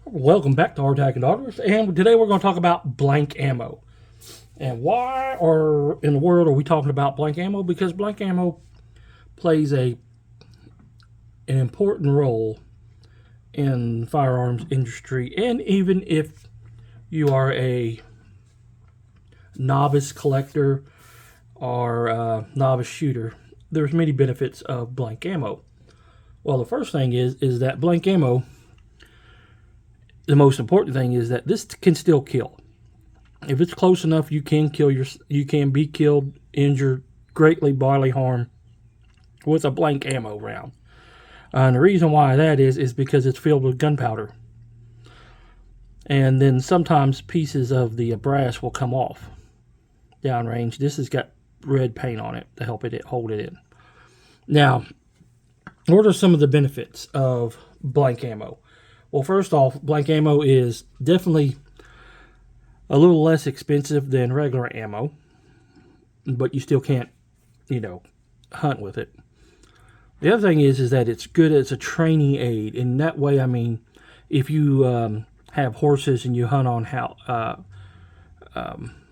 Welcome back to R-TAC and Daughters, and today we're going to talk about blank ammo. And why in the world are we talking about blank ammo? Because blank ammo plays an important role in the firearms industry, and even if you are a novice collector or a novice shooter, there's many benefits of blank ammo. Well, the first thing is that blank ammo, the most important thing is that this can still kill. If it's close enough, you can be killed, injured, greatly bodily harm with a blank ammo round. And the reason why that is because it's filled with gunpowder. And then sometimes pieces of the brass will come off downrange. This has got red paint on it to help it hold it in. Now, what are some of the benefits of blank ammo? Well, first off, blank ammo is definitely a little less expensive than regular ammo, but you still can't, hunt with it. The other thing is that it's good as a training aid. In that way, I mean, if you have horses and you hunt on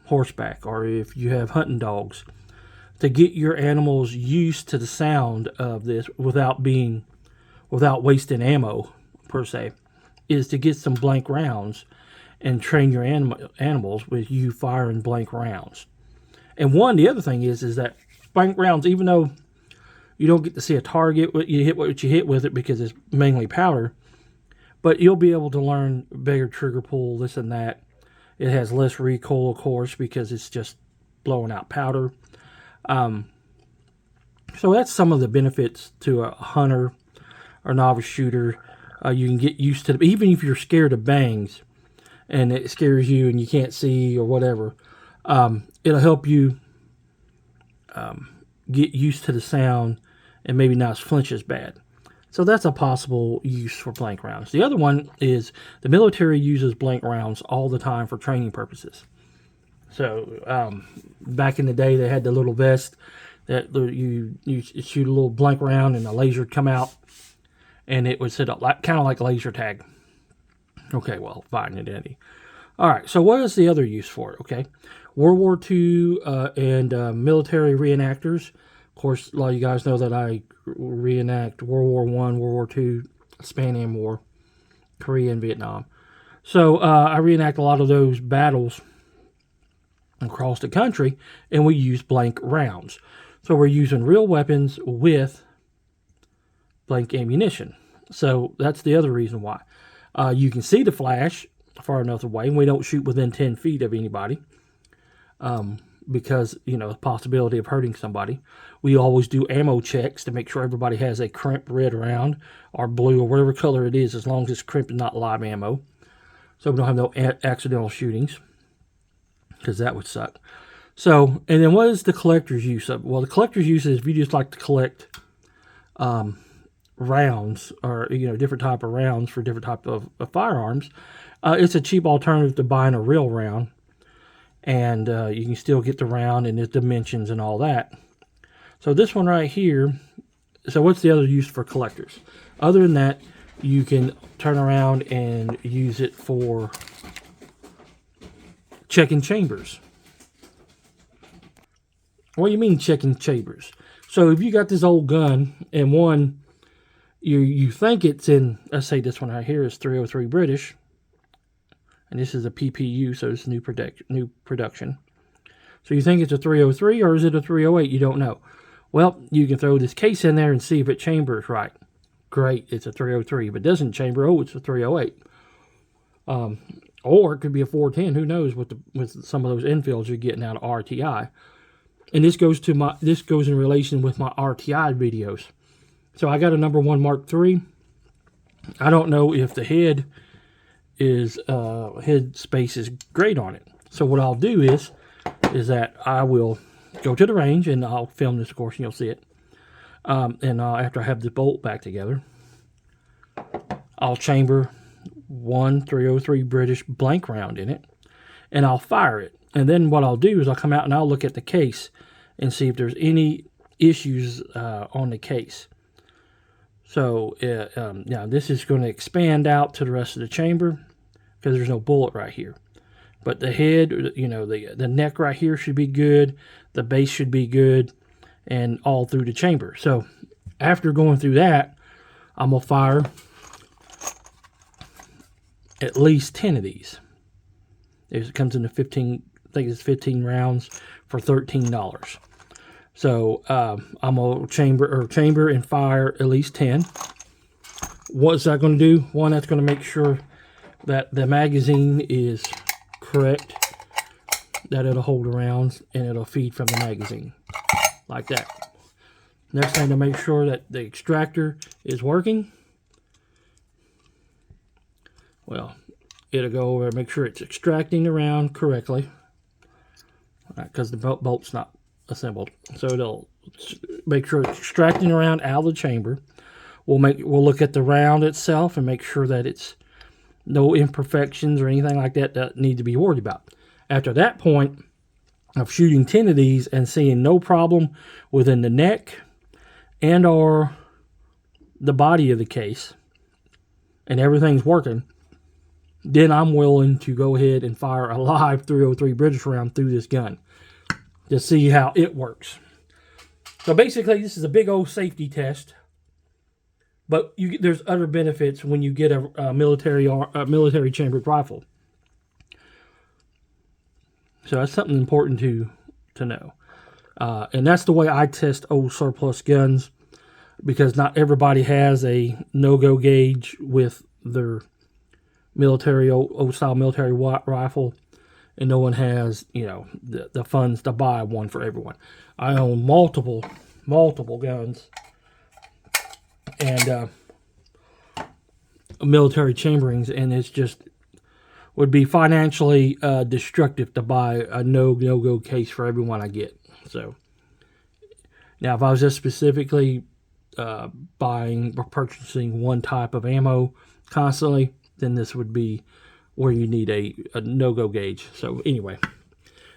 horseback, or if you have hunting dogs, to get your animals used to the sound of this without wasting ammo per se, is to get some blank rounds and train your animals with you firing blank rounds. And the other thing is that blank rounds, even though you don't get to see a target, you hit what you hit with it because it's mainly powder, but you'll be able to learn bigger trigger pull, this and that. It has less recoil, of course, because it's just blowing out powder. So that's some of the benefits to a hunter or novice shooter. You can get used to it. Even if you're scared of bangs and it scares you and you can't see or whatever, it'll help you get used to the sound and maybe not flinch as bad. So that's a possible use for blank rounds. The other one is the military uses blank rounds all the time for training purposes. So back in the day, they had the little vest that you shoot a little blank round and a laser would come out, and it would sit up kind of like laser tag. Okay, well, fine and dandy. All right, so what is the other use for it? Okay, World War II and military reenactors. Of course, a lot of you guys know that I reenact World War I, World War II, Spanish War, Korea, and Vietnam. So I reenact a lot of those battles across the country, and we use blank rounds. So we're using real weapons with blank ammunition. So that's the other reason why. You can see the flash far enough away, and we don't shoot within 10 feet of anybody because, the possibility of hurting somebody. We always do ammo checks to make sure everybody has a crimp red round or blue or whatever color it is, as long as it's crimp and not live ammo. So we don't have no accidental shootings, because that would suck. So, and then what is the collector's use of it? Well, the collector's use is if you just like to collect rounds or, different type of rounds for different type of firearms. It's a cheap alternative to buying a real round. And you can still get the round and its dimensions and all that. So this one right here, so what's the other use for collectors? Other than that, you can turn around and use it for checking chambers. What do you mean checking chambers? So if you got this old gun and one, you think it's in, let's say this one right here is 303 British, and this is a PPU, so it's new production. So you think it's a 303 or is it a 308? You don't know. Well, you can throw this case in there and see if it chambers right. Great, it's a 303. If it doesn't chamber, it's a 308. Or it could be a 410. Who knows with some of those infills you're getting out of R-TI. And this goes in relation with my R-TI videos. So I got a number 1 Mark III. I don't know if the head space is great on it. So what I'll do is that I will go to the range, and I'll film this, of course, and you'll see it. And after I have the bolt back together, I'll chamber 1 303 British blank round in it, and I'll fire it. And then what I'll do is I'll come out and I'll look at the case and see if there's any issues on the case. So now this is going to expand out to the rest of the chamber because there's no bullet right here. But the head, the neck right here should be good. The base should be good, and all through the chamber. So after going through that, I'm going to fire at least 10 of these. It comes in the 15, I think it's 15 rounds for $13. So I'm going to chamber and fire at least 10. What's that going to do? One, that's going to make sure that the magazine is correct, that it'll hold the rounds and it'll feed from the magazine like that. Next thing, to make sure that the extractor is working, well, it'll go over and make sure it's extracting the round correctly, because the bolt's not assembled. So it'll make sure it's extracting the round out of the chamber. We'll look at the round itself and make sure that it's no imperfections or anything like that that need to be worried about. After that point of shooting 10 of these and seeing no problem within the neck and or the body of the case and everything's working, then I'm willing to go ahead and fire a live 303 British round through this gun to see how it works. So basically, this is a big old safety test, but there's other benefits when you get a military chambered rifle. So that's something important to know. And that's the way I test old surplus guns, because not everybody has a no-go gauge with their old style military rifle, and no one has the funds to buy one for everyone. I own multiple guns and military chamberings, and it's just would be financially destructive to buy a no-go case for everyone I get. So now, if I was just specifically buying or purchasing one type of ammo constantly, then this would be where you need a no-go gauge. So anyway,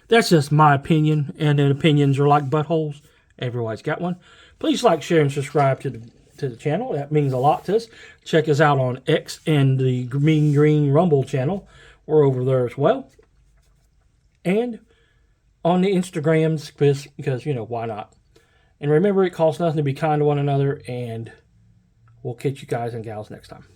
that's just my opinion, and then opinions are like buttholes. Everybody's got one. Please like, share, and subscribe to the channel. That means a lot to us. Check us out on X and the Mean Green Rumble channel. We're over there as well. And on the Instagrams, because why not? And remember, it costs nothing to be kind to one another, and we'll catch you guys and gals next time.